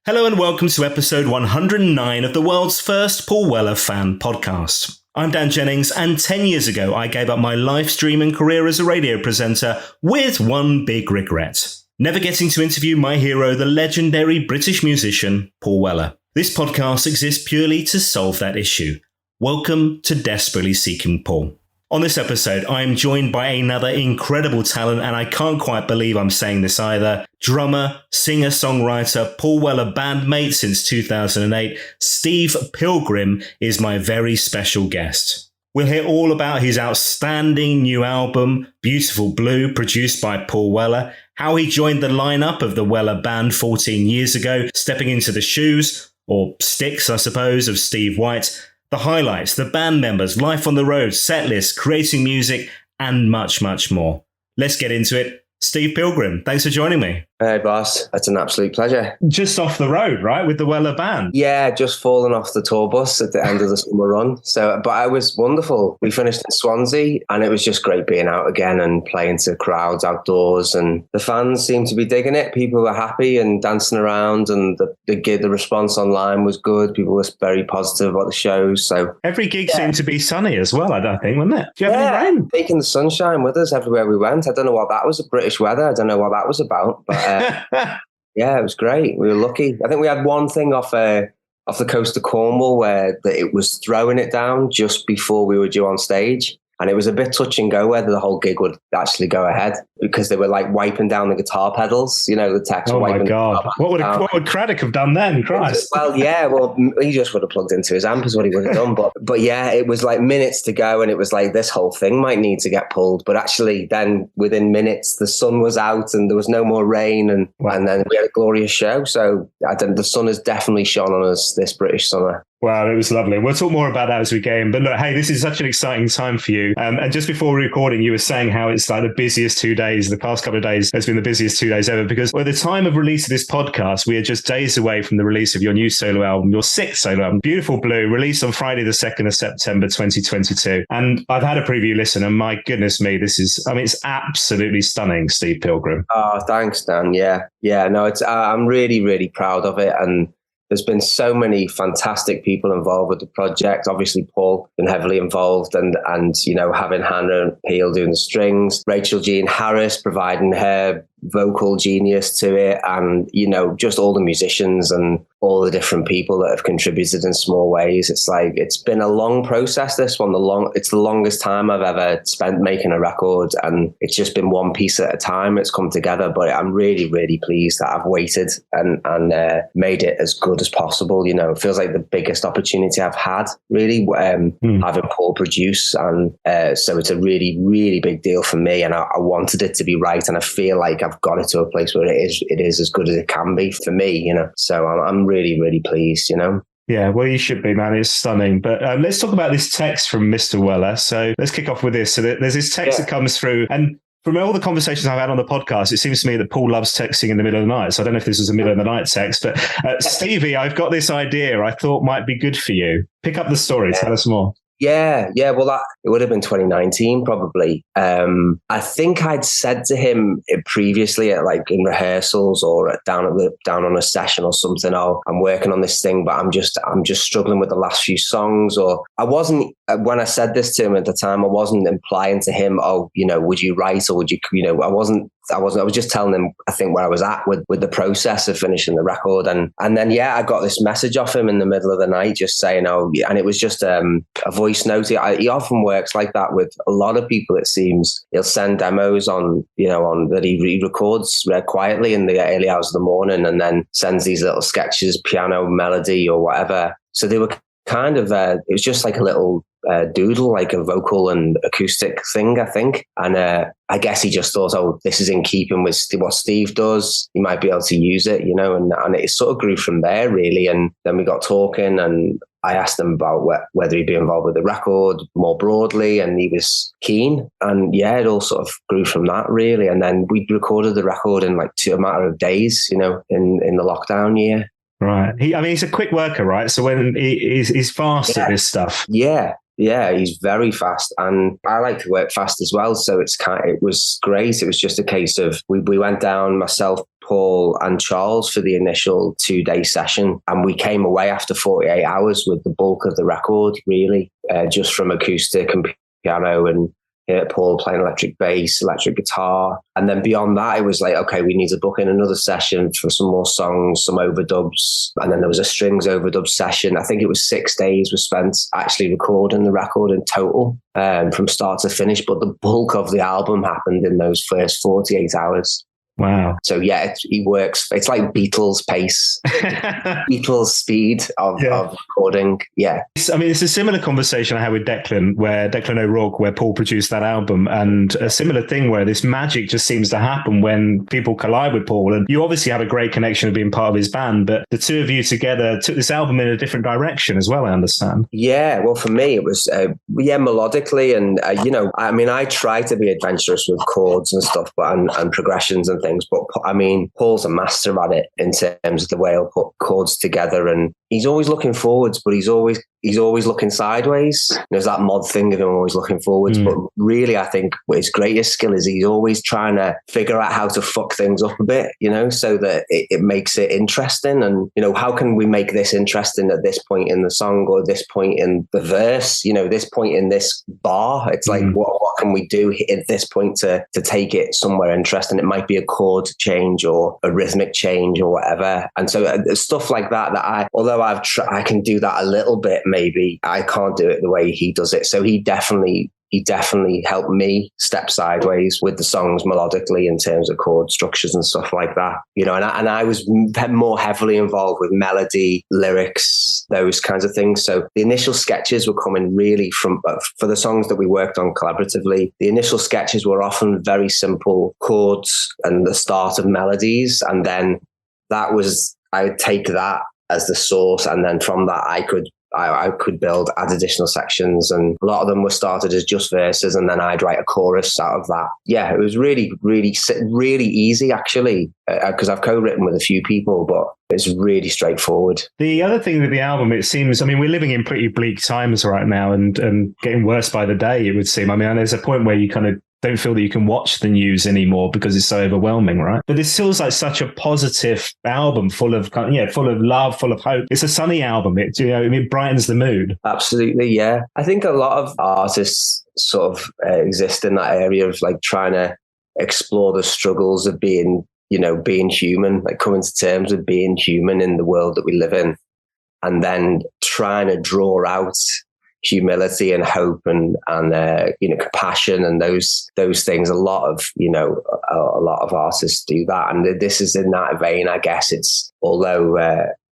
Hello and welcome to episode 109 of the world's first Paul Weller fan podcast. I'm Dan Jennings, and 10 years ago I gave up my live streaming career as a radio presenter with one big regret: never getting to interview my hero, the legendary British musician Paul Weller. This podcast exists purely to solve that issue. Welcome to Desperately Seeking Paul. On this episode, I am joined by another incredible talent, and I can't quite believe I'm saying this either. Drummer, singer-songwriter, Paul Weller bandmate since 2008, Steve Pilgrim is my very special guest. We'll hear all about his outstanding new album, Beautiful Blue, produced by Paul Weller, how he joined the lineup of the Weller band 14 years ago, stepping into the shoes, or sticks, I suppose, of Steve White, the highlights, the band members, life on the road, set lists, creating music, and much, much more. Let's get into it. Steve Pilgrim, thanks for joining me. Hey, boss. It's an absolute pleasure. Just off the road, right, with the Weller band? Yeah, just fallen off the tour bus at the end of the summer run. But it was wonderful. We finished in Swansea, and it was just great being out again and playing to crowds outdoors. And the fans seemed to be digging it. People were happy and dancing around, and the response online was good. People were very positive about the shows. So every gig seemed to be sunny as well, I think, wasn't it? Do you have any rain? Taking the sunshine with us everywhere we went. I don't know what that was. British weather. I don't know what that was about, but. Yeah, it was great. We were lucky. I think we had one thing off the coast of Cornwall where it was throwing it down just before we were due on stage. And it was a bit touch and go whether the whole gig would actually go ahead, because they were like wiping down the guitar pedals, the techs were wiping. Oh my God. What would Craddock have done then? Christ. Well, he just would have plugged into his amp is what he would have done. But yeah, it was like minutes to go, and it was like this whole thing might need to get pulled. But actually then within minutes, the sun was out and there was no more rain, and then we had a glorious show. So the sun has definitely shone on us this British summer. Wow, it was lovely. We'll talk more about that as we go in. But look, hey, this is such an exciting time for you. And just before recording, you were saying how it's like the busiest 2 days. The past couple of days has been the busiest 2 days ever, because at the time of release of this podcast, we are just days away from the release of your new solo album, your sixth solo album, Beautiful Blue, released on Friday the 2nd of September 2022. And I've had a preview listen, and my goodness me, it's absolutely stunning, Steve Pilgrim. Oh, thanks, Dan. Yeah, no, I'm really, really proud of it. And there's been so many fantastic people involved with the project. Obviously, Paul been heavily involved, and having Hannah Peel doing the strings, Rachel Jean Harris providing her vocal genius to it, and just all the musicians and all the different people that have contributed in small ways. It's been a long process, this one. It's the longest time I've ever spent making a record, and it's just been one piece at a time. It's come together, but I'm really, really pleased that I've waited and made it as good as possible. It feels like the biggest opportunity I've had, really, having Paul produce, and so it's a really, really big deal for me, and I wanted it to be right, and I feel like I've got it to a place where it is as good as it can be for me, so I'm really, really pleased, Yeah, well, you should be, man. It's stunning. But let's talk about this text from Mr. Weller. So let's kick off with this. So there's this text that comes through, and from all the conversations I've had on the podcast, it seems to me that Paul loves texting in the middle of the night. So I don't know if this was a middle of the night text, but Stevie, I've got this idea I thought might be good for you. Pick up the story. Tell us more. Yeah. Well, it would have been 2019, probably. I think I'd said to him previously, in rehearsals or down on a session or something, "Oh, I'm working on this thing, but I'm just struggling with the last few songs." Or I wasn't, when I said this to him at the time, I wasn't implying to him, "Oh, would you write or would you?" I was just telling him, I think, where I was at with the process of finishing the record. And then, I got this message off him in the middle of the night just saying, "Oh," and it was just a voice note. He often works like that with a lot of people, it seems. He'll send demos on that he records quietly in the early hours of the morning, and then sends these little sketches, piano melody or whatever. So they were kind of, it was just like a little doodle, like a vocal and acoustic thing, I think. And I guess he just thought, "Oh, this is in keeping with what Steve does. He might be able to use it," and it sort of grew from there, really. And then we got talking, and I asked him about whether he'd be involved with the record more broadly, and he was keen. And it all sort of grew from that, really. And then we recorded the record in a matter of days, in the lockdown year. Right. He's a quick worker, right? So when he's fast at this stuff. Yeah. Yeah, he's very fast, and I like to work fast as well. So it was great. It was just a case of we went down, myself, Paul, and Charles, for the initial 2-day session, and we came away after 48 hours with the bulk of the record, really, just from acoustic and piano and Paul playing electric bass, electric guitar. And then beyond that, it was like, okay, we need to book in another session for some more songs, some overdubs. And then there was a strings overdub session. I think it was 6 days was spent actually recording the record in total, from start to finish. But the bulk of the album happened in those first 48 hours. Wow. So yeah, he works. It's like Beatles pace, Beatles speed of recording. Yeah. I mean, it's a similar conversation I had with Declan O'Rourke, where Paul produced that album, and a similar thing where this magic just seems to happen when people collide with Paul. And you obviously have a great connection of being part of his band, but the two of you together took this album in a different direction as well, I understand. Yeah. Well, for me, it was, melodically. And, I mean, I try to be adventurous with chords and stuff, and progressions and things. But I mean, Paul's a master at it in terms of the way he'll put chords together, and he's always looking forwards, but he's always looking sideways. There's that mod thing of him always looking forwards, but really, I think his greatest skill is he's always trying to figure out how to fuck things up a bit, so that it makes it interesting. And how can we make this interesting at this point in the song, or this point in the verse? This point in this bar. It's like what can we do at this point to take it somewhere interesting? It might be a chord change or a rhythmic change or whatever. And so stuff like that although I can do that a little bit, maybe I can't do it the way he does it. So he definitely helped me step sideways with the songs melodically in terms of chord structures and stuff like that. And I was more heavily involved with melody, lyrics, those kinds of things. So the initial sketches were coming really from, for the songs that we worked on collaboratively, the initial sketches were often very simple chords and the start of melodies. And then I would take that as the source. And then from that, I could add additional sections, and a lot of them were started as just verses, and then I'd write a chorus out of that. Yeah, it was really, really, really easy, actually, because I've co-written with a few people, but it's really straightforward. The other thing with the album, it seems, I mean, we're living in pretty bleak times right now, and getting worse by the day, it would seem. I mean, there's a point where you kind of don't feel that you can watch the news anymore because it's so overwhelming, right? But this feels like such a positive album, full of love, full of hope. It's a sunny album. It brightens the mood. Absolutely, yeah. I think a lot of artists sort of exist in that area of like trying to explore the struggles of being human, like coming to terms with being human in the world that we live in, and then trying to draw out humility and hope and compassion and those things. A lot of artists do that, and this is in that vein, I guess. It's although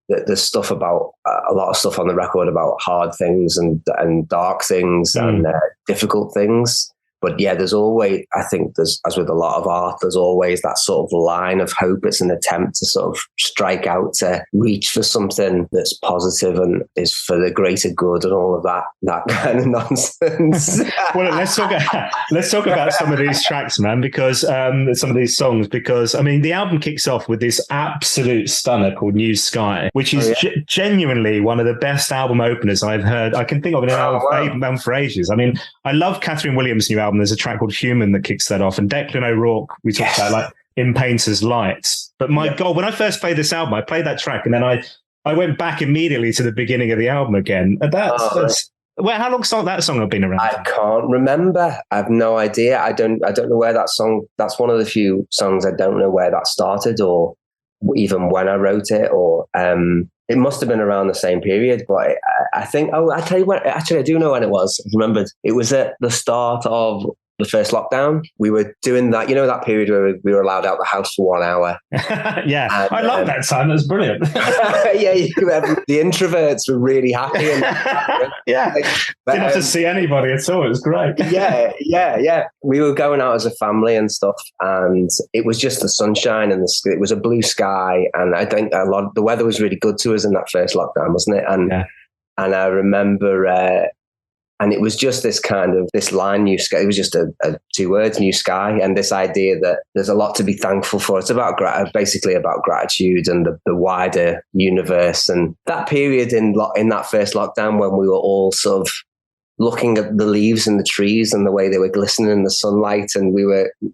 there's stuff about a lot of stuff on the record about hard things and dark things and difficult things. But yeah, there's always, I think as with a lot of art, there's always that sort of line of hope. It's an attempt to sort of strike out, to reach for something that's positive and is for the greater good and all of that kind of nonsense. Well, let's talk about some of these tracks, man, because some of these songs, because I mean, the album kicks off with this absolute stunner called New Sky, which is genuinely one of the best album openers I've heard. I can think of an album for ages. I mean, I love Catherine Williams' new album. There's a track called Human that kicks that off, and Declan O'Rourke, we talked about, like In Painter's Lights. But my God, when I first played this album, I played that track, and then I went back immediately to the beginning of the album again. And that's well, how long that song have been around? I can't remember. I have no idea. I don't know where that song. That's one of the few songs I don't know where that started, or even when I wrote it, or it must have been around the same period. But I think, I tell you what, actually, I do know when it was. I remembered. It was at the start of the first lockdown. We were doing that, that period where we were allowed out the house for 1 hour. Yeah, and, I love that time. That was brilliant. Yeah, the introverts were really happy. Yeah, didn't have to see anybody at all. It was great. Yeah. We were going out as a family and stuff, and it was just the sunshine and it was a blue sky, and I think the weather was really good to us in that first lockdown, wasn't it? And I remember. And it was just this line, New Sky. It was just a 2 words, New Sky, and this idea that there's a lot to be thankful for. It's about basically about gratitude and the wider universe. And that period in that first lockdown, when we were all sort of looking at the leaves and the trees and the way they were glistening in the sunlight. And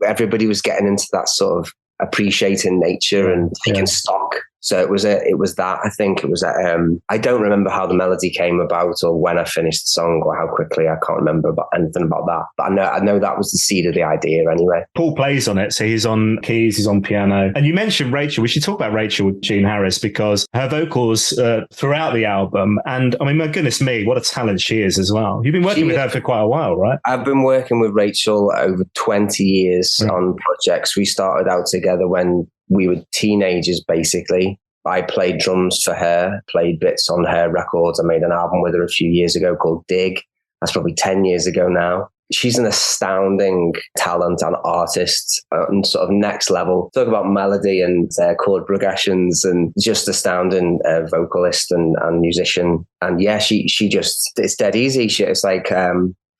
everybody was getting into that sort of appreciating nature and taking stock. So it was that, I think it was, I don't remember how the melody came about or when I finished the song or how quickly. I can't remember anything about that. But I know that was the seed of the idea anyway. Paul plays on it. So he's on keys, he's on piano. And you mentioned Rachel. We should talk about Rachel Jean Harris because her vocals throughout the album. And I mean, my goodness me, what a talent she is as well. You've been working with her for quite a while, right? I've been working with Rachel over 20 years on projects. We started out together when we were teenagers, basically. I played drums for her, played bits on her records. I made an album with her a few years ago called Dig. That's probably 10 years ago now. She's an astounding talent and artist and sort of next level. Talk about melody and chord progressions and just astounding vocalist and musician. And yeah, she just, it's dead easy. It's like,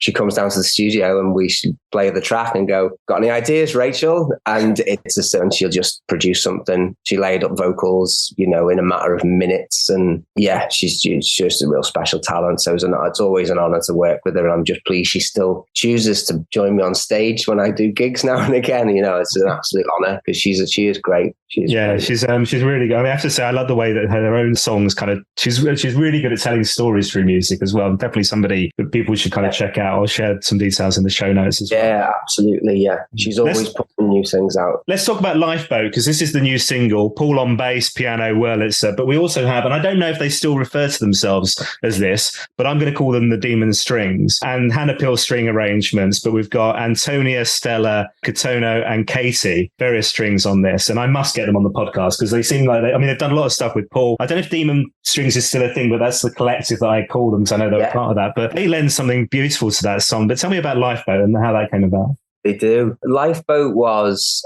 she comes down to the studio and we play the track and go, got any ideas, Rachel? And and she'll just produce something. She laid up vocals, in a matter of minutes. And yeah, she's just a real special talent. So it's always an honor to work with her. And I'm just pleased she still chooses to join me on stage when I do gigs now and again. It's an absolute honor because she is great. She's really good. I mean, I have to say, I love the way that her own songs she's really good at telling stories through music as well. Definitely somebody that people should kind of check out. I'll share some details in the show notes as well. Yeah, absolutely. Yeah. She's always putting new things out. Let's talk about Lifeboat because this is the new single. Paul on bass, piano, Wurlitzer. But we also have, and I don't know if they still refer to themselves as this, but I'm going to call them the Demon Strings and Hannah Peel string arrangements. But we've got Antonia, Stella, Katono, and Katie, various strings on this. And I must get them on the podcast because they seem like they've done a lot of stuff with Paul. I don't know if Demon Strings is still a thing, but that's the collective that I call them because I know they're part of that. But they lend something beautiful to that song. But tell me about Lifeboat and how that came about. They do. Lifeboat was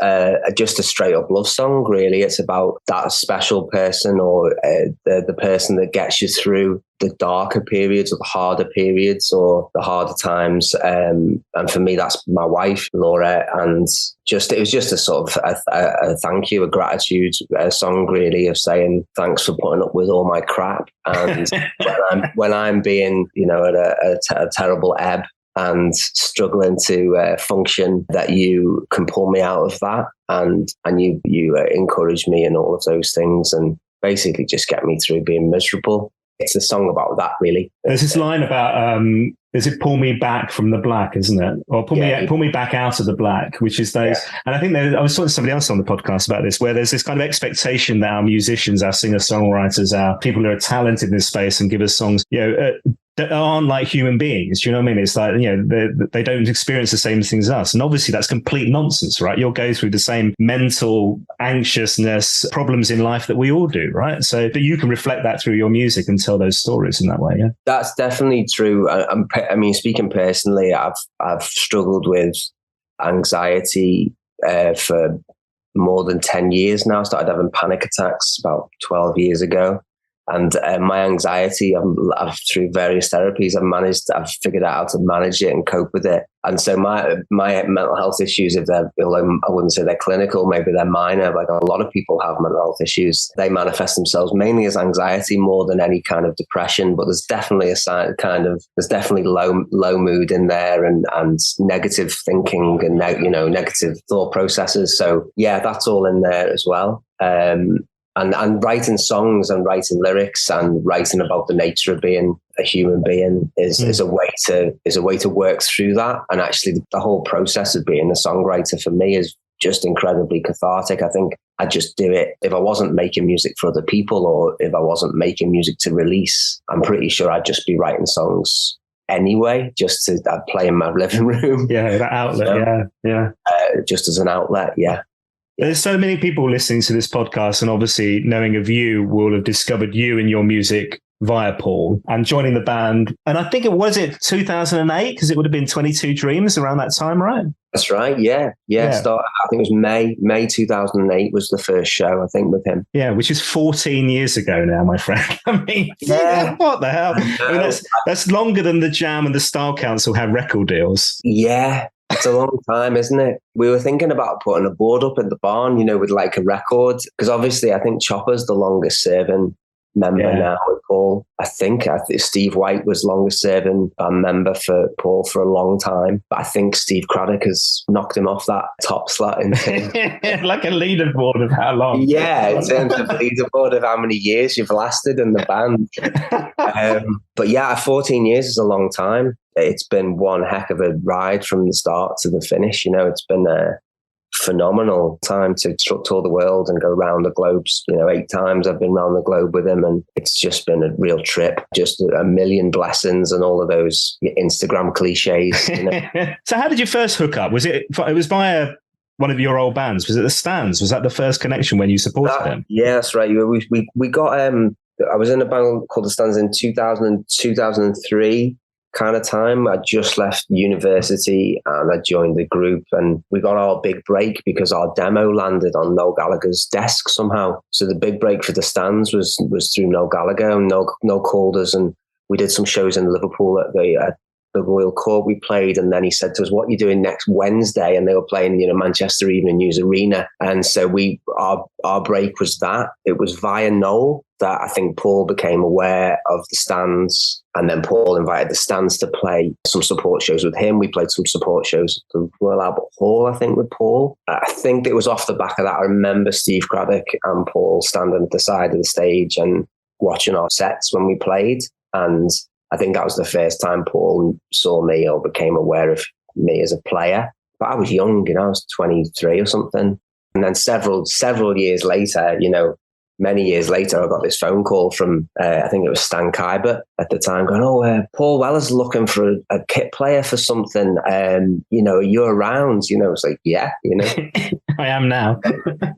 just a straight up love song, really. It's about that special person or the person that gets you through the darker periods or the harder periods or the harder times. And for me, that's my wife, Laura. And it was just a sort of a thank you, a gratitude song, really, of saying thanks for putting up with all my crap. And when I'm being, at a terrible ebb, and struggling to function, that you can pull me out of that and you encourage me and all of those things and basically just get me through being miserable. It's a song about that, really. There's this line about is it pull me back from the black, isn't it? Or pull me back out of the black, which is those. Yeah. And I think I was talking to somebody else on the podcast about this, where there's this kind of expectation that our musicians, our singer-songwriters, our people who are talented in this space and give us songs, that aren't like human beings. Do you know what I mean? It's like, they don't experience the same things as us. And obviously that's complete nonsense, right? You'll go through the same mental anxiousness, problems in life that we all do, right? So, but you can reflect that through your music and tell those stories in that way, yeah? That's definitely true. I mean, speaking personally, I've struggled with anxiety for more than 10 years now. I started having panic attacks about 12 years ago. And my anxiety, I've through various therapies, I've figured out how to manage it and cope with it. And so my mental health issues, although I wouldn't say they're clinical, maybe they're minor. Like a lot of people have mental health issues. They manifest themselves mainly as anxiety more than any kind of depression. But there's definitely there's definitely low mood in there and negative thinking and negative thought processes. So yeah, that's all in there as well. And writing songs and writing lyrics and writing about the nature of being a human being is a way to work through that. And actually, the whole process of being a songwriter for me is just incredibly cathartic. I think I'd just do it if I wasn't making music for other people or if I wasn't making music to release. I'm pretty sure I'd just be writing songs anyway, just to play in my living room. Yeah, that outlet. Yeah. Just as an outlet. Yeah. There's so many people listening to this podcast and obviously knowing of you will have discovered you and your music via Paul and joining the band. And I think was it 2008 because it would have been 22 Dreams around that time, right? That's right. Yeah. I think it was May 2008 was the first show, I think, with him. Yeah, which is 14 years ago now, my friend. I mean, what the hell? I mean, that's longer than the Jam and the Style Council have record deals. Yeah. It's a long time, isn't it? We were thinking about putting a board up in the barn, with like a record, because obviously I think Chopper's the longest serving member now with Paul. I think Steve White was longest serving band member for Paul for a long time. But I think Steve Craddock has knocked him off that top slot. Like a leaderboard of how long. Yeah, in terms of leaderboard of how many years you've lasted in the band. But yeah, 14 years is a long time. It's been one heck of a ride from the start to the finish. It's been a phenomenal time to tour the world and go around the globe. 8 times I've been around the globe with him, and it's just been a real trip. Just a million blessings and all of those Instagram cliches. So how did you first hook up? It was via one of your old bands? Was it the Stands? Was that the first connection when you supported them? Yeah, that's right. We got I was in a band called the Stands in 2003 kind of time. I just left university and I joined the group, and we got our big break because our demo landed on Noel Gallagher's desk somehow. So the big break for the Stands was through Noel Gallagher, and Noel called us, and we did some shows in Liverpool at the Royal Court. We played, and then he said to us, "What are you doing next Wednesday?" And they were playing, Manchester Evening News Arena. And so our break was that. It was via Noel that I think Paul became aware of the Stands, and then Paul invited the Stands to play some support shows with him. We played some support shows at the Royal Albert Hall, I think, with Paul. I think it was off the back of that. I remember Steve Craddock and Paul standing at the side of the stage and watching our sets when we played. And I think that was the first time Paul saw me or became aware of me as a player. But I was young, I was 23 or something. And then several years later, many years later, I got this phone call from, I think it was Stan Kybert at the time, going, Paul Weller's looking for a kit player for something. Are you around? I was like, yeah, I am now.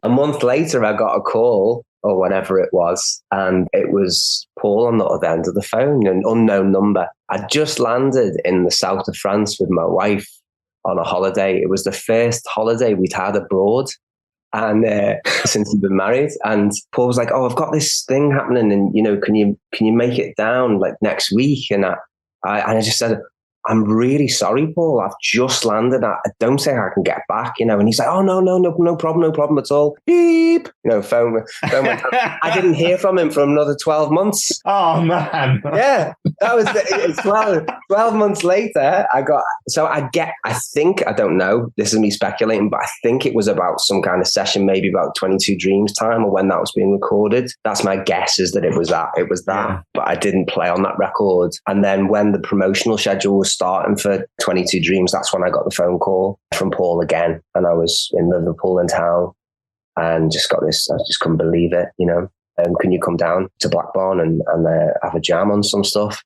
A month later, I got a call, or whenever it was, and it was Paul on the other end of the phone, an unknown number. I just landed in the south of France with my wife on a holiday. It was the first holiday we'd had abroad, and since we'd been married. And Paul was like, "Oh, I've got this thing happening, and can you make it down like next week?" And I just said, "I'm really sorry, Paul. I've just landed. I don't think I can get back, And he's like, "Oh, no problem at all." Beep. Phone went down. I didn't hear from him for another 12 months. Oh, man. Yeah, that was 12 months later. I don't know. This is me speculating, but I think it was about some kind of session, maybe about 22 Dreams time, or when that was being recorded. That's my guess, is that it was that. Yeah. But I didn't play on that record. And then when the promotional schedule was starting for 22 Dreams, that's when I got the phone call from Paul again, and I was in Liverpool in town, and just got this. I just couldn't believe it, can you come down to Blackburn and have a jam on some stuff?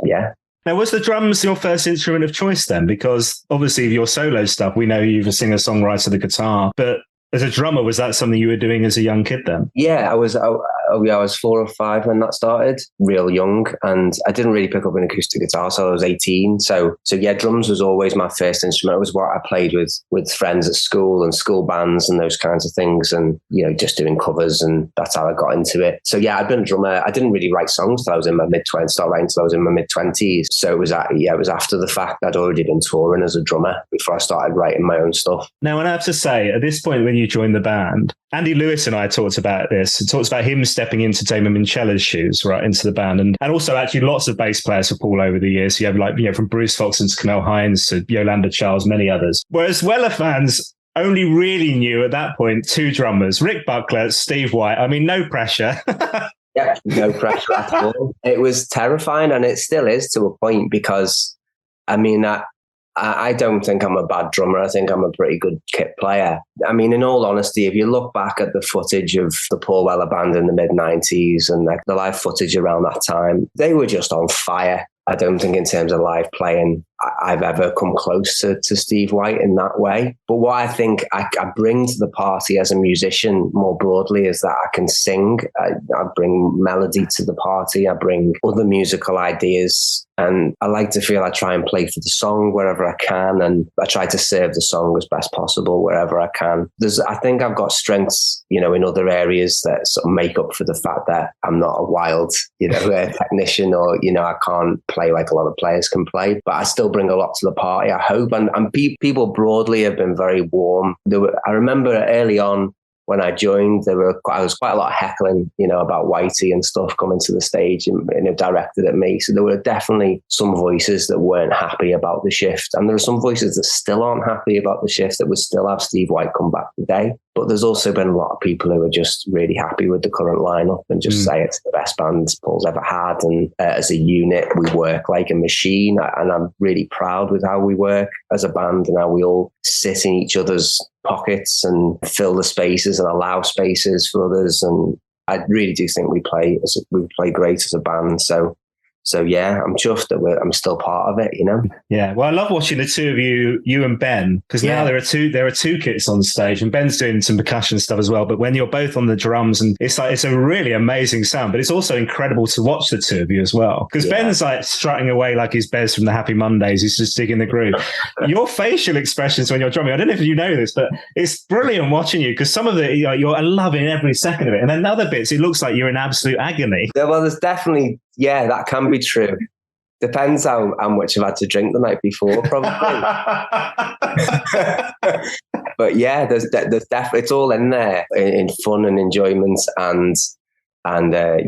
Yeah. Now, was the drums your first instrument of choice then? Because obviously of your solo stuff, we know you're a singer-songwriter, the guitar, but as a drummer, was that something you were doing as a young kid then? Yeah, I was 4 or 5 when that started, real young, and I didn't really pick up an acoustic guitar till I was 18. So yeah, drums was always my first instrument. It was what I played with friends at school and school bands and those kinds of things, and just doing covers, and that's how I got into it. So yeah, I'd been a drummer. I didn't really write songs till I was in my mid-20s. Started writing till I was in my mid-20s. So it was after the fact I'd already been touring as a drummer before I started writing my own stuff. Now, and I have to say, at this point when you joined the band, Andy Lewis and I talked about this. It talks about him stepping into Damon Mincella's shoes, right, into the band. And also actually lots of bass players for Paul over the years. So you have from Bruce Foxton to Camille Hines to Yolanda Charles, many others. Whereas Weller fans only really knew at that point 2 drummers, Rick Buckler, Steve White. I mean, no pressure. Yeah, no pressure at all. It was terrifying, and it still is to a point, because I don't think I'm a bad drummer. I think I'm a pretty good kit player. In all honesty, if you look back at the footage of the Paul Weller band in the mid-90s and the live footage around that time, they were just on fire. I don't think in terms of live playing, I've ever come close to Steve White in that way. But what I think I bring to the party as a musician more broadly is that I can sing. I bring melody to the party. I bring other musical ideas. And I like to feel I try and play for the song wherever I can. And I try to serve the song as best possible wherever I can. I think I've got strengths, in other areas that sort of make up for the fact that I'm not a wild, technician, or, I can't play like a lot of players can play. But I still bring a lot to the party, I hope. And people broadly have been very warm. I remember early on when I joined, I was quite a lot of heckling, about Whitey and stuff coming to the stage and directed at me. So there were definitely some voices that weren't happy about the shift. And there are some voices that still aren't happy about the shift, that would still have Steve White come back today. But there's also been a lot of people who are just really happy with the current lineup and just say it's the best band Paul's ever had. And as a unit, we work like a machine. And I'm really proud with how we work as a band and how we all sit in each other's pockets and fill the spaces and allow spaces for others. And I really do think we play great as a band. So yeah, I'm chuffed that I'm still part of it, Yeah, well, I love watching the two of you and Ben, because now there are two kits on stage, and Ben's doing some percussion stuff as well. But when you're both on the drums, and it's a really amazing sound, but it's also incredible to watch the two of you as well, because Ben's like strutting away like he's Bez from the Happy Mondays. He's just digging the groove. Your facial expressions when you're drumming, I don't know if you know this, but it's brilliant watching you, because some of it you're loving every second of it, and then other bits it looks like you're in absolute agony. Yeah, well, there's definitely. Yeah, that can be true. Depends how much I've had to drink the night before, probably. But yeah, there's definitely, it's all in there in fun and enjoyment, and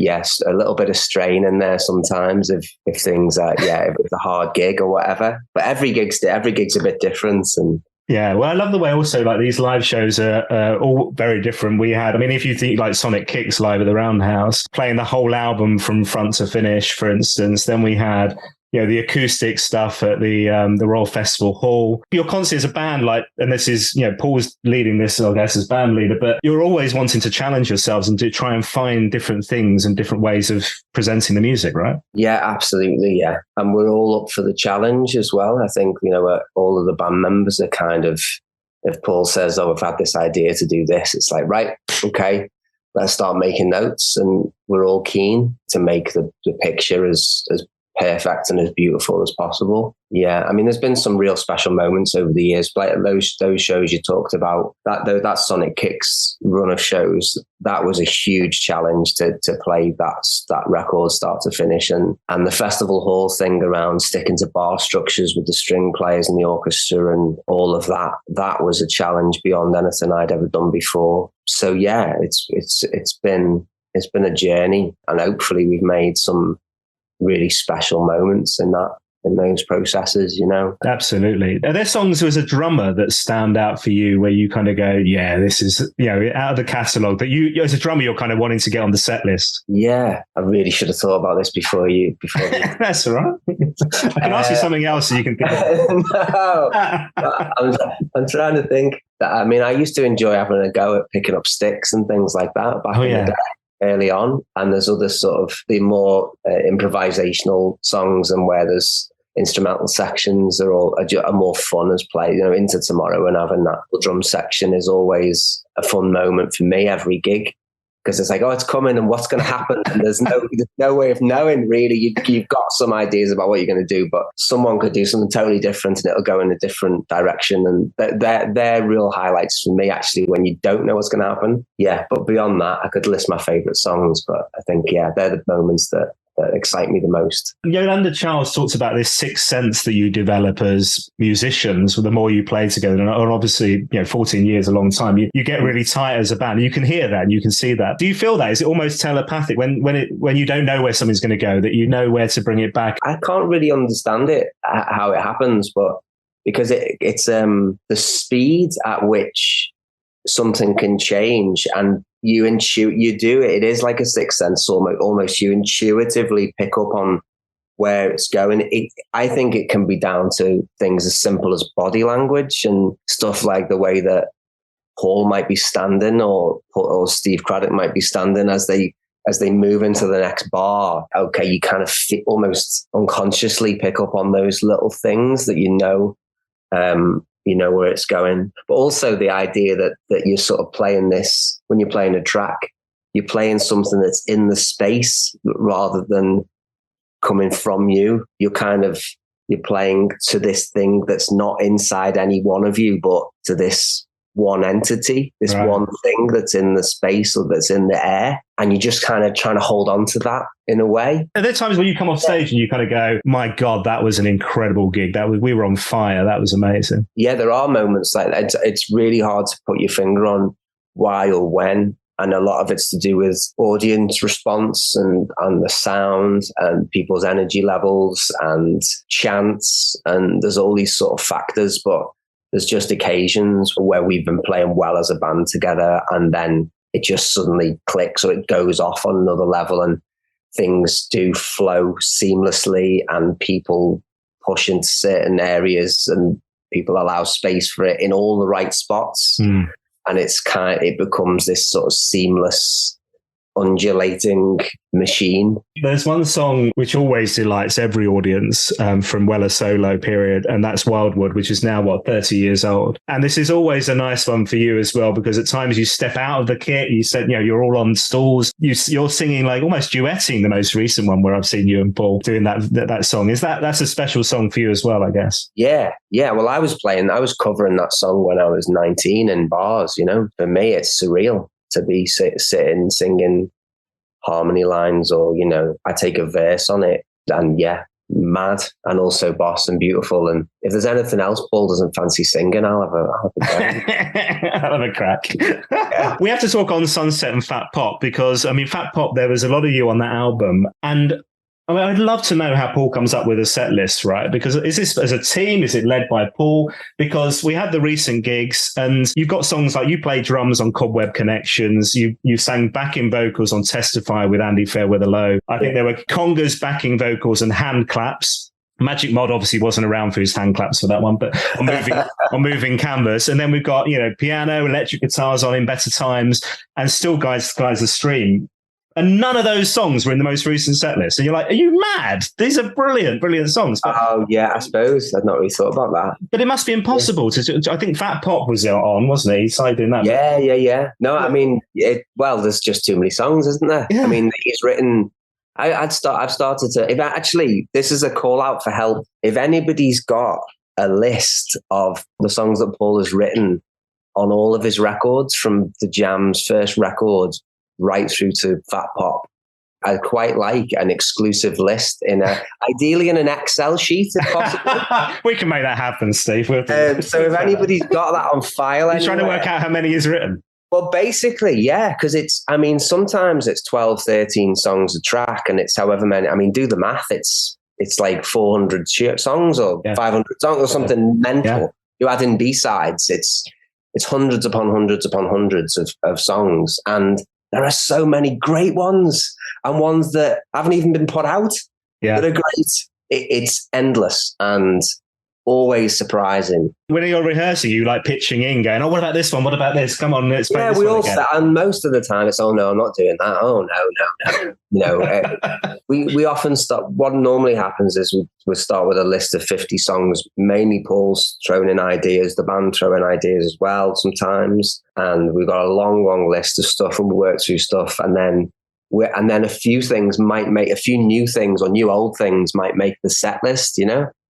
yes, a little bit of strain in there sometimes if things are if it's a hard gig or whatever. But every gig's a bit different. And yeah, well, I love the way also like these live shows are all very different. If you think like Sonic Kicks live at the Roundhouse, playing the whole album from front to finish, for instance, then we had the acoustic stuff at the Royal Festival Hall. You're constantly as a band, and this is, Paul's leading this, I guess, as band leader, but you're always wanting to challenge yourselves and to try and find different things and different ways of presenting the music, right? Yeah, absolutely. Yeah. And we're all up for the challenge as well. I think, all of the band members are kind of, if Paul says, oh, I've had this idea to do this, it's like, right, okay, let's start making notes. And we're all keen to make the picture as perfect and as beautiful as possible. Yeah, there's been some real special moments over the years. Like those shows you talked about, that Sonic Kicks run of shows, that was a huge challenge to play that record start to finish, and the festival hall thing around sticking to bar structures with the string players and the orchestra and all of that. That was a challenge beyond anything I'd ever done before. So yeah, it's been a journey, and hopefully we've made some really special moments in those processes, Absolutely. Are there songs as a drummer that stand out for you where you kind of go, yeah, this is, out of the catalogue that you, as a drummer, you're kind of wanting to get on the set list? Yeah, I really should have thought about this before you. That's all right. I can ask you something else so you can think of. No, I'm trying to think. I used to enjoy having a go at picking up sticks and things like that back in the day. Early on, and there's other sort of the more improvisational songs, and where there's instrumental sections are more fun as play. Into Tomorrow and having that drum section is always a fun moment for me every gig, because it's like, oh, it's coming and what's going to happen, and there's no way of knowing really. You've got some ideas about what you're going to do, but someone could do something totally different and it'll go in a different direction, and they're real highlights for me actually when you don't know what's going to happen. Yeah, but beyond that, I could list my favorite songs, but I think they're the moments that excite me the most. Yolanda Charles talks about this sixth sense that you develop as musicians the more you play together, and obviously 14 years a long time, you get really tight as a band. You can hear that and you can see that. Do you feel that? Is it almost telepathic when you don't know where something's going to go, that you know where to bring it back? I can't really understand it, how it happens, but because it's the speed at which something can change, and you do it. It is like a sixth sense, almost. You intuitively pick up on where it's going. I think it can be down to things as simple as body language and stuff like the way that Paul might be standing or Steve Craddock might be standing as they move into the next bar. Okay, you kind of almost unconsciously pick up on those little things that where it's going. But also the idea that you're sort of playing this, when you're playing a track, you're playing something that's in the space rather than coming from you. You're playing to this thing that's not inside any one of you, but to this one entity, this one thing that's in the space or that's in the air. And you're just kind of trying to hold on to that in a way. Are there times when you come off stage and you kind of go, my God, that was an incredible gig. We were on fire. That was amazing. Yeah, there are moments like that. It's really hard to put your finger on why or when. And a lot of it's to do with audience response and the sound and people's energy levels and chants. And there's all these sort of factors, but there's just occasions where we've been playing well as a band together and then it just suddenly clicks or it goes off on another level and things do flow seamlessly and people push into certain areas and people allow space for it in all the right spots. And it becomes this sort of seamless, undulating machine. There's one song which always delights every audience from Weller solo period, and that's Wildwood, which is now, 30 years old. And this is always a nice one for you as well, because at times you step out of the kit, you said, you're all on stools, you're singing like almost duetting the most recent one where I've seen you and Paul doing that song. That's a special song for you as well, I guess? Yeah. Well, I was covering that song when I was 19 in bars, For me, it's surreal to be sitting, singing harmony lines or, I take a verse on it and mad and also boss and beautiful. And if there's anything else Paul doesn't fancy singing, I'll have a I'll have a crack. Yeah. We have to talk on Sunset and Fat Pop because, Fat Pop, there was a lot of you on that album. And I'd love to know how Paul comes up with a set list, right? Because is this as a team? Is it led by Paul? Because we had the recent gigs and you've got songs like you play drums on Cobweb Connections. You sang backing vocals on Testify with Andy Fairweather Low. I think there were congas, backing vocals and hand claps. Magic Mod obviously wasn't around for his hand claps for that one, but on moving canvas. And then we've got, piano, electric guitars on In Better Times and Still Guides the Stream. And none of those songs were in the most recent set list. And you're like, are you mad? These are brilliant songs. Oh, yeah, I suppose. I'd not really thought about that. But it must be impossible to. I think Fat Pop was on, wasn't he? He started doing that. Yeah. No, there's just too many songs, isn't there? Yeah. He's written. I've started to. This is a call out for help. If anybody's got a list of the songs that Paul has written on all of his records, from the Jam's first record right through to Fat Pop, I'd quite like an exclusive list ideally in an Excel sheet if possible. We can make that happen, Steve. So if anybody's got that on file, you're trying to work out how many he's written. Well, basically, yeah, because sometimes it's 12, 13 songs a track, and it's however many. Do the math. It's like 400 songs or 500 songs or something mental. Yeah. You add in B-sides, it's hundreds upon hundreds upon hundreds of songs, and there are so many great ones and ones that haven't even been put out that are great. It's endless and always surprising. When you're rehearsing, you like pitching in, going, "Oh, what about this one? What about this? Come on, let's play this we one all again." and most of the time it's, "Oh no, I'm not doing that. Oh no." We often start. What normally happens is we start with a list of 50 songs. Mainly Paul's throwing in ideas, the band throw in ideas as well sometimes, and we've got a long list of stuff, and we work through stuff, and then a few things might make a few new things or new old things might make the set list.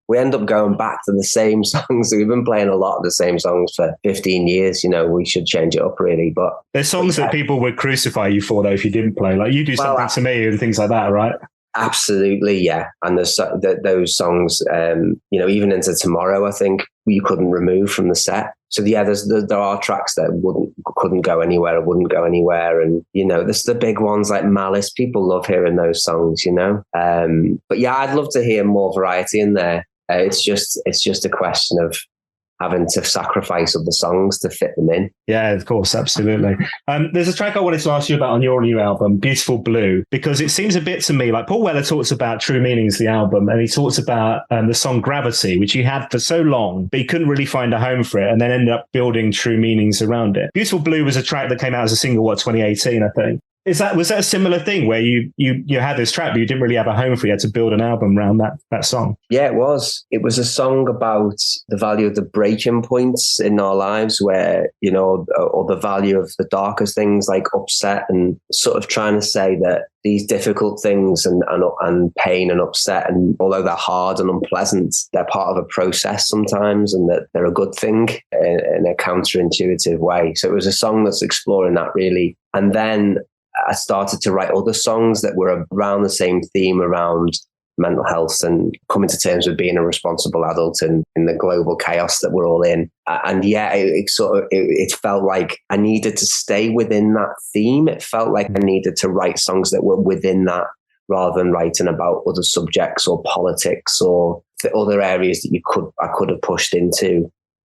We end up going back to the same songs. We've been playing a lot of the same songs for 15 years. We should change it up really. But there's songs that people would crucify you for, though, if you didn't play. Like you do something to me and things like that, right? Absolutely, yeah. And there's those songs, even into Tomorrow, I think you couldn't remove from the set. So yeah, there are tracks that couldn't go anywhere or wouldn't go anywhere, and there's the big ones like Malice. People love hearing those songs, But yeah, I'd love to hear more variety in there. It's just a question of having to sacrifice other songs to fit them in. Yeah, of course, absolutely. There's a track I wanted to ask you about on your new album, Beautiful Blue, because it seems a bit to me like Paul Weller talks about True Meanings, the album, and he talks about the song Gravity, which he had for so long, but he couldn't really find a home for it, and then ended up building True Meanings around it. Beautiful Blue was a track that came out as a single, 2018, I think. Was that a similar thing where you had this track, but you didn't really have a home for it? You had to build an album around that song? Yeah, it was. It was a song about the value of the breaking points in our lives where, or the value of the darkest things like upset, and sort of trying to say that these difficult things and pain and upset, and although they're hard and unpleasant, they're part of a process sometimes, and that they're a good thing in a counterintuitive way. So it was a song that's exploring that really. And then I started to write other songs that were around the same theme, around mental health and coming to terms with being a responsible adult and in the global chaos that we're all in. And yeah, it felt like I needed to stay within that theme. It felt like I needed to write songs that were within that, rather than writing about other subjects or politics or the other areas that I could have pushed into.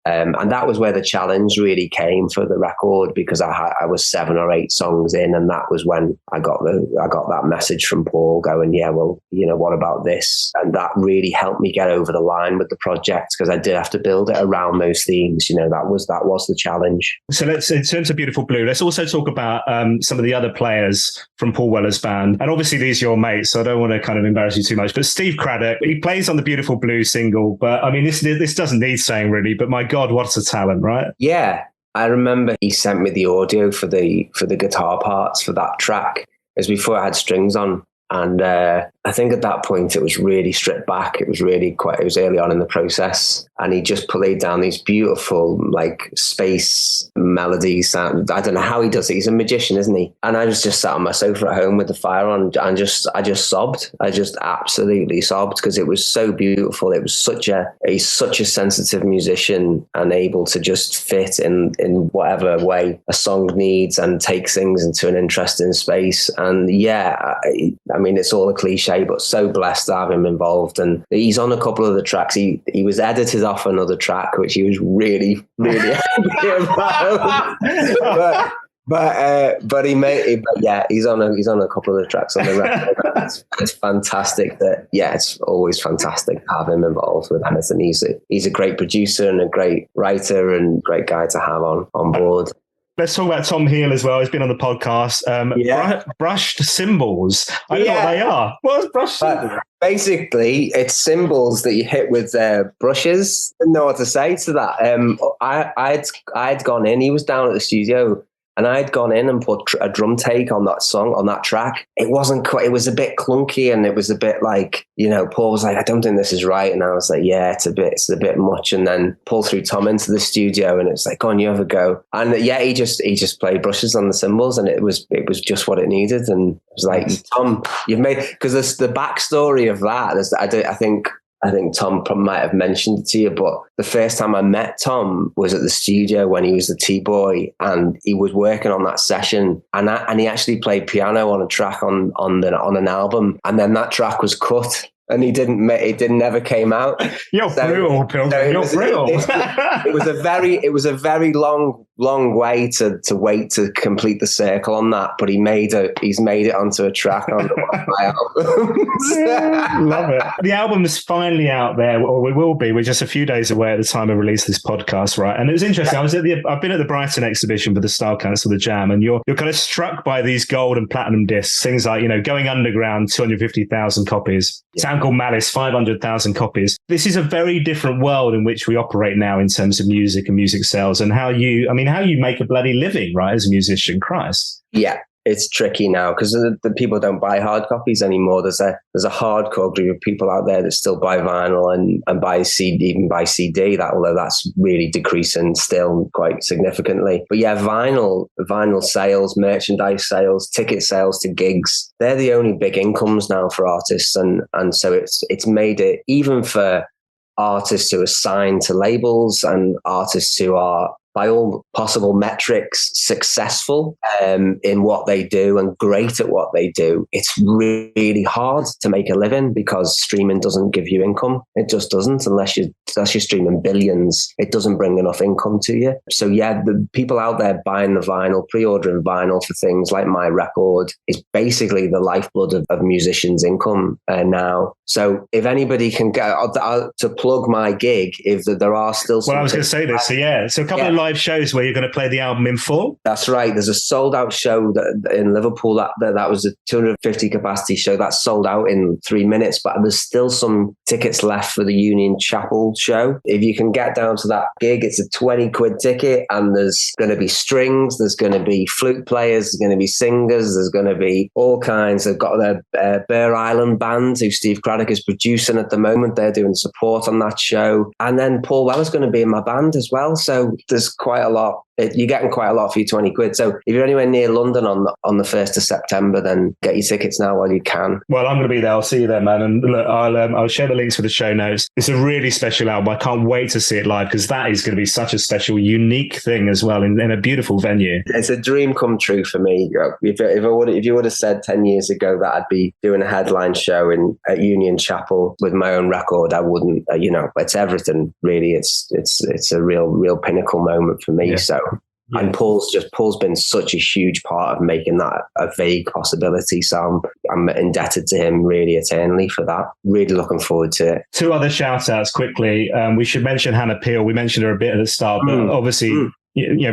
And that was where the challenge really came for the record, because I was 7 or 8 songs in, and that was when I got that message from Paul going, yeah, well, what about this? And that really helped me get over the line with the project, because I did have to build it around those themes. That was the challenge. So let's, in terms of Beautiful Blue, let's also talk about some of the other players from Paul Weller's band. And obviously these are your mates, so I don't want to kind of embarrass you too much, but Steve Craddock, he plays on the Beautiful Blue single, but I mean, this doesn't need saying really, but my God, what's a talent, right? Yeah. I remember he sent me the audio for the guitar parts for that track. It was before I had strings on. And I think at that point it was really stripped back. It was early on in the process. And he just played down these beautiful, like, space melodies. I don't know how he does it. He's a magician, isn't he? And I was just sat on my sofa at home with the fire on and I just sobbed. I just absolutely sobbed, because it was so beautiful. It was he's such a sensitive musician and able to just fit in whatever way a song needs and take things into an interesting space. And yeah, I mean, it's all a cliche, but so blessed to have him involved. And he's on a couple of the tracks. He was edited off another track, which he was really, really happy about. But he's on a couple of the tracks on the record. It's fantastic it's always fantastic to have him involved with anything. He's a great producer and a great writer and great guy to have on board. Let's talk about Tom Heel as well. He's been on the podcast. Brushed cymbals. I don't know what they are. What's brushed cymbals? Basically, it's cymbals that you hit with brushes. I didn't know what to say to that. I'd gone in. He was down at the studio, and I'd gone in and put a drum take on that song, on that track. It wasn't quite, it was a bit clunky, and it was a bit like, Paul was like, I don't think this is right. And I was like, yeah, it's a bit much. And then Paul threw Tom into the studio, and it's like, go on, you have a go. And yeah, he just played brushes on the cymbals, and it was just what it needed. And it was like, Tom, you've made, because the backstory of that, I think Tom might have mentioned it to you, but the first time I met Tom was at the studio when he was the T-Boy, and he was working on that session, and he actually played piano on a track on an album, and then that track was cut. And it never came out. You're brutal, Pilgrim. You're brutal. It was a very long way to wait to complete the circle on that. But he's made it onto a track on my album. Love it. The album is finally out there, or it will be. We're just a few days away at the time of release of this podcast, right? And it was interesting. I've been at the Brighton exhibition for the Style Council, the Jam, and you're kind of struck by these gold and platinum discs, things like, Going Underground, 250,000 copies. Sound Called Malice, 500,000 copies. This is a very different world in which we operate now in terms of music and music sales, and how you make a bloody living, right, as a musician. Christ. Yeah. It's tricky now because the people don't buy hard copies anymore. There's a hardcore group of people out there that still buy vinyl and buy CD, even buy CD. Although that's really decreasing still quite significantly. But yeah, vinyl sales, merchandise sales, ticket sales to gigs, they're the only big incomes now for artists, and so it's made it, even for artists who are signed to labels and artists who are, by all possible metrics, successful in what they do and great at what they do. It's really hard to make a living because streaming doesn't give you income. It just doesn't, unless you're streaming billions. It doesn't bring enough income to you. So yeah, the people out there buying the vinyl, pre-ordering vinyl for things like my record is basically the lifeblood of musicians' income now. So if anybody can get to plug my gig, if there are still some... Well, I was going to say this. So yeah, so a couple of live shows where you're going to play the album in full. That's right. There's a sold out show in Liverpool that was a 250 capacity show that sold out in 3 minutes, but there's still some tickets left for the Union Chapel show. If you can get down to that gig, it's a 20 quid ticket, and there's going to be strings, there's going to be flute players, there's going to be singers, there's going to be all kinds. They've got their Bear Island band, who Steve Craddock is producing at the moment. They're doing support on that show. And then Paul Weller's going to be in my band as well. So there's quite a lot. You're getting quite a lot for your 20 quid. So if you're anywhere near London on the 1st of September, then get your tickets now while you can. Well, I'm going to be there. I'll see you there, man. And look, I'll share the links for the show notes. It's a really special album. I can't wait to see it live, because that is going to be such a special, unique thing as well, in a beautiful venue. It's a dream come true for me. If you would have said 10 years ago that I'd be doing a headline show at Union Chapel with my own record, I wouldn't. It's everything really. It's a real pinnacle moment for me. Yeah. So. Yeah. And Paul's been such a huge part of making that a vague possibility. So I'm indebted to him really eternally for that. Really looking forward to it. 2 other shout outs quickly. We should mention Hannah Peel. We mentioned her a bit at the start, but obviously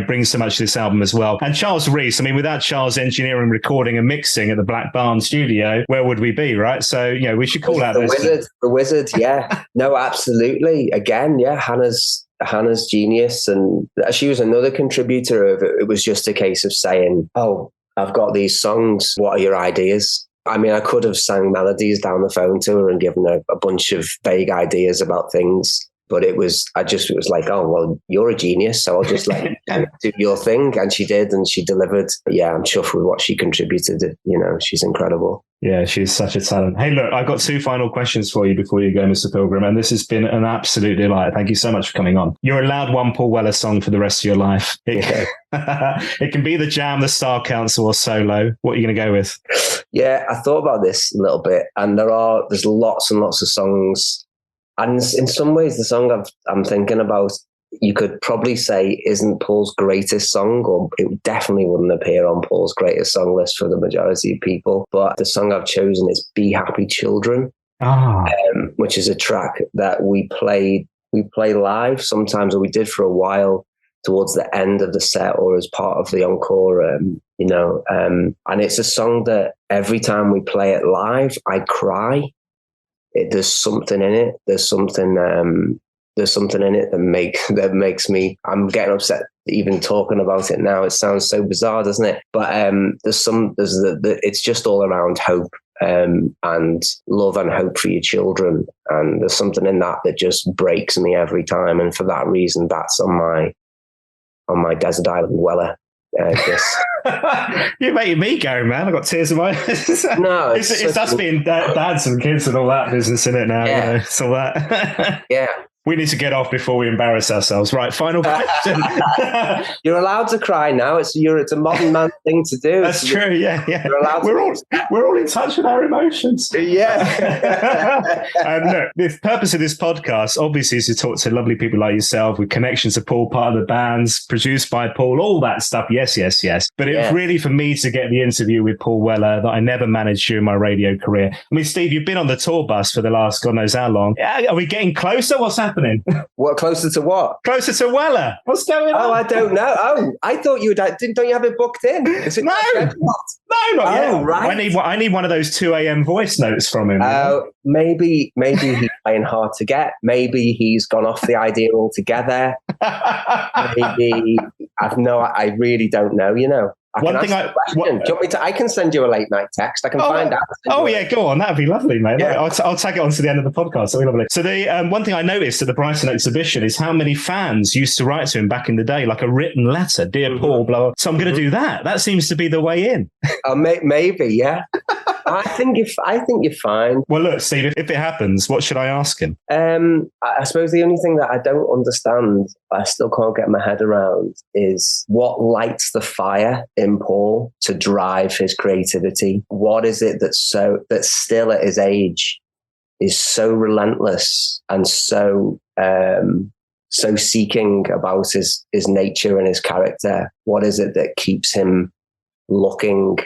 brings so much to this album as well. And Charles Rees, I mean, without Charles engineering, recording and mixing at the Black Barn studio, where would we be, right? So, we should call out the wizard. Yeah. No, absolutely. Again, yeah, Hannah's genius, and she was another contributor of it. It was just a case of saying, oh, I've got these songs, what are your ideas? I mean, I could have sang melodies down the phone to her and given her a bunch of vague ideas about things, but it was like, oh, well, you're a genius, so I'll just let you do your thing. And she did, and she delivered. Yeah, I'm chuffed with what she contributed. She's incredible. Yeah, she's such a talent. Hey, look, I've got 2 final questions for you before you go, Mr. Pilgrim, and this has been an absolute delight. Thank you so much for coming on. You're allowed one Paul Weller song for the rest of your life. It can be the Jam, the Star Council, or solo. What are you going to go with? Yeah, I thought about this a little bit, and there's lots and lots of songs. And in some ways, the song I'm thinking about, you could probably say isn't Paul's greatest song, or it definitely wouldn't appear on Paul's greatest song list for the majority of people. But the song I've chosen is Be Happy Children, which is a track that we play live sometimes, or we did for a while towards the end of the set or as part of the encore, and it's a song that every time we play it live, I cry. There's something in it. There's something in it that makes me. I'm getting upset even talking about it now. It sounds so bizarre, doesn't it? But it's just all around hope and love and hope for your children. And there's something in that just breaks me every time. And for that reason, that's on my Desert Island Weller. You're making me go, man. I've got tears in my eyes. No, it's us being dads and kids and all that business in it now. Yeah. It's all that. Yeah. We need to get off before we embarrass ourselves. Right, final question. You're allowed to cry now. It's a modern man thing to do. That's true. Yeah. You're allowed. We're all in touch with our emotions. Yeah. Look, the purpose of this podcast, obviously, is to talk to lovely people like yourself with connections to Paul, part of the bands, produced by Paul, all that stuff. Yes. But it's really for me to get the interview with Paul Weller that I never managed during my radio career. I mean, Steve, you've been on the tour bus for the last God knows how long. Are we getting closer? What's happening? What, closer to what? Closer to Weller. What's going on? Oh, I don't know. Oh, I thought you don't you have it booked in? Is it no, not yet. Right. I need one of those 2 a.m. voice notes from him. Maybe he's playing hard to get. Maybe he's gone off the idea altogether. Maybe I really don't know. Do you want me to? I can send you a late night text. I can find out. Oh yeah, go on. That'd be lovely, mate. Yeah. I'll tag it on to the end of the podcast. That'd be lovely. So the one thing I noticed at the Brighton exhibition is how many fans used to write to him back in the day, like a written letter, "Dear Paul," blah, blah. So I'm going to do that. That seems to be the way in. Maybe, yeah. I think you're fine. Well, look, Steve, if it happens, what should I ask him? I suppose the only thing that I don't understand, I still can't get my head around, is what lights the fire in Paul to drive his creativity. What is it that still at his age is so relentless and so seeking about his nature and his character? What is it that keeps him looking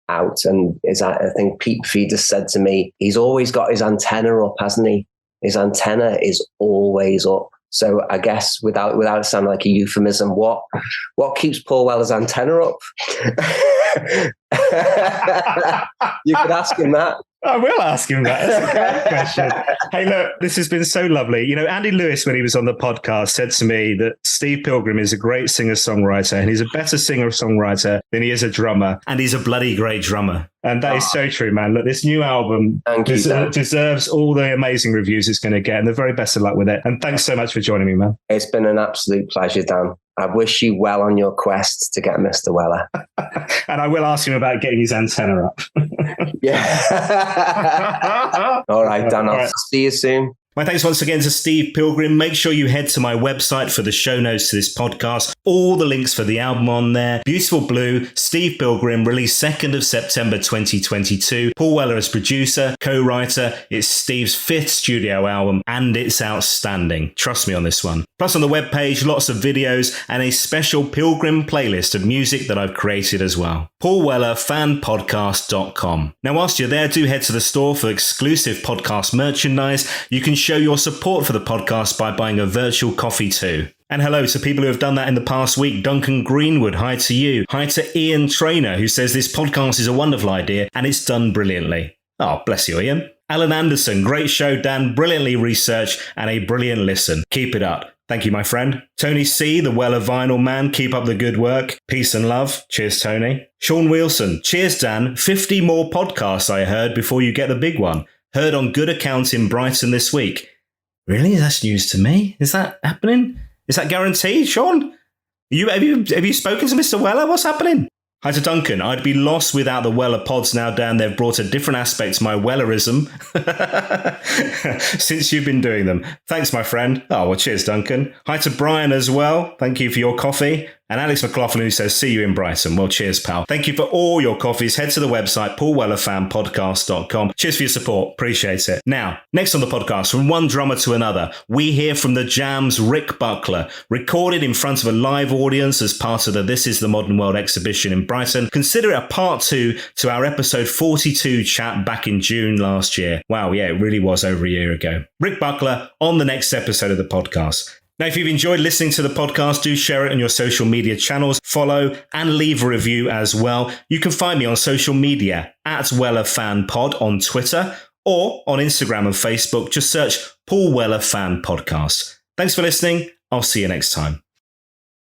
out? And I think Pete Feeder said to me, he's always got his antenna up, hasn't he? His antenna is always up. So I guess without it sounding like a euphemism, what keeps Paul Weller's antenna up? You could ask him that. I will ask him that. That's a great question. Hey, look, this has been so lovely. You know, Andy Lewis, when he was on the podcast, said to me that Steve Pilgrim is a great singer-songwriter, and he's a better singer-songwriter than he is a drummer, and he's a bloody great drummer. And that is so true, man. Look, this new album deserves all the amazing reviews it's going to get, and the very best of luck with it. And thanks so much for joining me, man. It's been an absolute pleasure, Dan. I wish you well on your quest to get Mr. Weller. And I will ask him about getting his antenna up. Yeah. All right, Dan. I'll see you soon. My thanks once again to Steve Pilgrim. Make sure you head to my website for the show notes to this podcast. All the links for the album on there. Beautiful Blue, Steve Pilgrim, released 2nd of September 2022. Paul Weller as producer, co-writer. It's Steve's 5th studio album, and it's outstanding. Trust me on this one. Plus on the webpage, lots of videos and a special Pilgrim playlist of music that I've created as well. PaulWellerFanPodcast.com. Now, whilst you're there, do head to the store for exclusive podcast merchandise. You can show your support for the podcast by buying a virtual coffee too. And hello to people who have done that in the past week. Duncan Greenwood, hi to you. Hi to Ian Trainer, who says this podcast is a wonderful idea and it's done brilliantly. Oh, bless you, Ian. Alan Anderson, great show, Dan. Brilliantly researched and a brilliant listen. Keep it up. Thank you, my friend. Tony C., the Weller Vinyl Man, keep up the good work. Peace and love. Cheers, Tony. Sean Wilson, cheers, Dan. 50 more podcasts I heard before you get the big one. Heard on good account in Brighton this week. Really? That's news to me. Is that happening? Is that guaranteed, Sean? Have you spoken to Mr. Weller? What's happening? Hi to Duncan. I'd be lost without the Weller pods now, Dan. They've brought a different aspect to my Wellerism since you've been doing them. Thanks, my friend. Oh, well, cheers, Duncan. Hi to Brian as well. Thank you for your coffee. And Alex McLaughlin, who says, see you in Brighton. Well, cheers, pal. Thank you for all your coffees. Head to the website, paulwellerfanpodcast.com. Cheers for your support. Appreciate it. Now, next on the podcast, from one drummer to another, we hear from the Jam's Rick Buckler, recorded in front of a live audience as part of the This Is the Modern World exhibition in Brighton. Consider it a part 2 to our episode 42 chat back in June last year. Wow, yeah, it really was over a year ago. Rick Buckler on the next episode of the podcast. Now, if you've enjoyed listening to the podcast, do share it on your social media channels, follow and leave a review as well. You can find me on social media at WellerFanPod on Twitter or on Instagram and Facebook. Just search Paul Weller Fan Podcast. Thanks for listening. I'll see you next time.